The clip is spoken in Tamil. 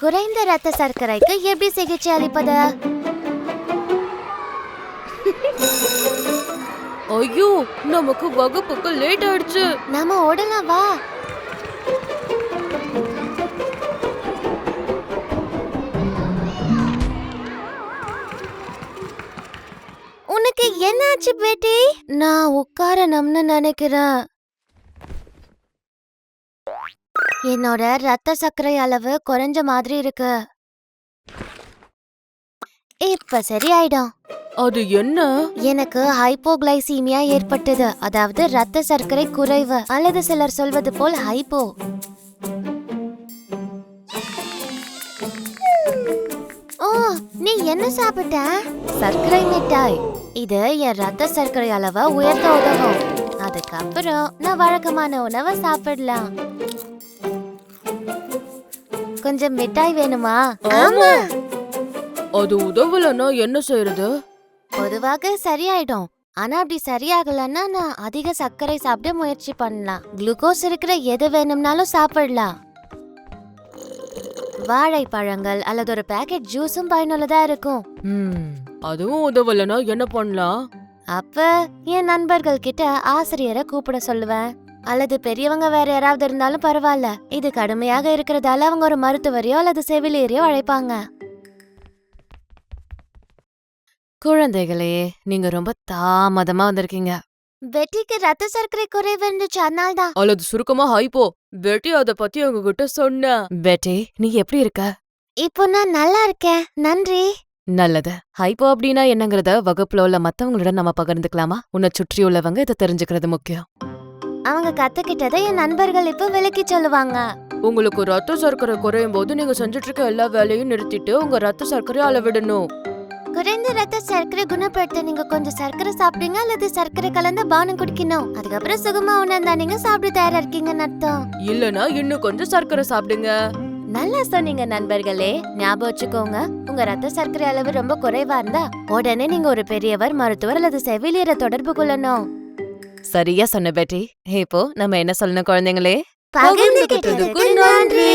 குறைந்த ரத்த சர்க்கரைக்கு எப்படி சிகிச்சை அளிப்பது? ஐயோ, நமக்கு வகுப்புக்கு லேட் ஆயிடுச்சு. நாம ஓடலாம் வா. உனக்கு என்னாச்சு பேட்டி? நான் உட்காரணும்னு நினைக்கிறேன். என்னோட ரத்த சர்க்கரை அளவு குறைஞ்ச மாதிரி இருக்கு. இப்ப சரியாயிடும். அது என்ன? எனக்கு ஹைப்போகிளைசீமியா ஏற்பட்டது, அதாவது ரத்த சர்க்கரை குறைவு, அல்லது சிலர் சொல்வது போல் ஹைப்போ. ஓ, நீ என்ன சாப்பிட்ட? சர்க்கரை மிட்டாய். இது என் ரத்த சர்க்கரை அளவை உயர்த்த உதவும். அதுக்கப்புறம் நான் வழக்கமான உணவை சாப்பிடலாம். கொஞ்சம் மிட்டாய் வேணுமா? ஆமா. அது உதவலன்னா என்ன செய்யறது? பொதுவாக சரியாயிடும். ஆனா அப்படி சரியாகலன்னா நான் அதிக சர்க்கரை சாப்பிட முயற்சி பண்ணலாம். குளுக்கோஸ் இருக்கிற எது வேணும்னாலும் சாப்பிடலாம். வாழைப்பழங்கள் அல்லது ஒரு பேக்கெட் ஜூஸும் பயனுள்ளதா இருக்கும். அதுவும் உதவலன்னா என்ன பண்ணலாம்? அப்ப என் நண்பர்கள் கிட்ட ஆசிரியரை கூப்பிட சொல்லுவேன். அல்லது பெரியவங்க வேற யாராவது இருந்தாலும் பரவாயில்ல. இது கடுமையாக இருக்கிறதால அவங்க ஒரு மருத்துவரையோ அல்லது செவிலியரையோ அழைப்பாங்க. குழந்தைகளே, நீங்க ரொம்ப தாமதமா வந்திருக்கீங்க. பெட்டிக்கு ரத்த சர்க்கரை குறைவு இருந்துச்சு, அதனால்தான். அல்லது சுருக்கமா ஹைப்போ. பெட்டி அத பத்தி உங்ககிட்ட சொன்ன. பெட்டி, நீ எப்படி இருக்க? இப்போ நான் நல்லா இருக்கேன், நன்றி. நல்லது. ஹைப்போ அப்படின்னா என்னங்கறத வகுப்புல உள்ள மத்தவங்களுடன் நம்ம பகிர்ந்துக்கலாமா? உன்னை சுற்றியுள்ளவங்க இதை தெரிஞ்சுக்கிறது முக்கியம். அவங்க கத்துக்கிட்டதை என் நண்பர்கள் இப்ப விளக்கி சொல்லுவாங்க. உங்களுக்கு ரத்த சர்க்கரை குறையும் போது நீங்க செஞ்சுட்டு இருக்க எல்லா வேலையும் நிறுத்திட்டு உங்க ரத்த சர்க்கரை அளவிடணும். குறைந்த ரத்த சர்க்கரை குணப்படுத்த நீங்க கொஞ்சம் சர்க்கரை சாப்பிடுங்க அல்லது சர்க்கரை கலந்த பானம் குடிக்கணும். அதுக்கப்புறம் சுகமா உணர்ந்தா நீங்க சாப்பிட தயாரா இருக்கீங்கன்னு அர்த்தம். இல்லனா இன்னும் கொஞ்சம் சர்க்கரை சாப்பிடுங்க. நல்லா சொன்னீங்க நண்பர்களே. ஞாபகம் வச்சுக்கோங்க, உங்க ரத்த சர்க்கரை அளவு ரொம்ப குறைவா இருந்தா உடனே நீங்க ஒரு பெரியவர், மருத்துவர் அல்லது செவிலியரை தொடர்பு கொள்ளணும். சரியா சொன்ன பெட்டி. இப்போ நம்ம என்ன சொல்லணும் குழந்தைங்களே? பகிர்ந்துகிட்டதுக்கு நன்றி.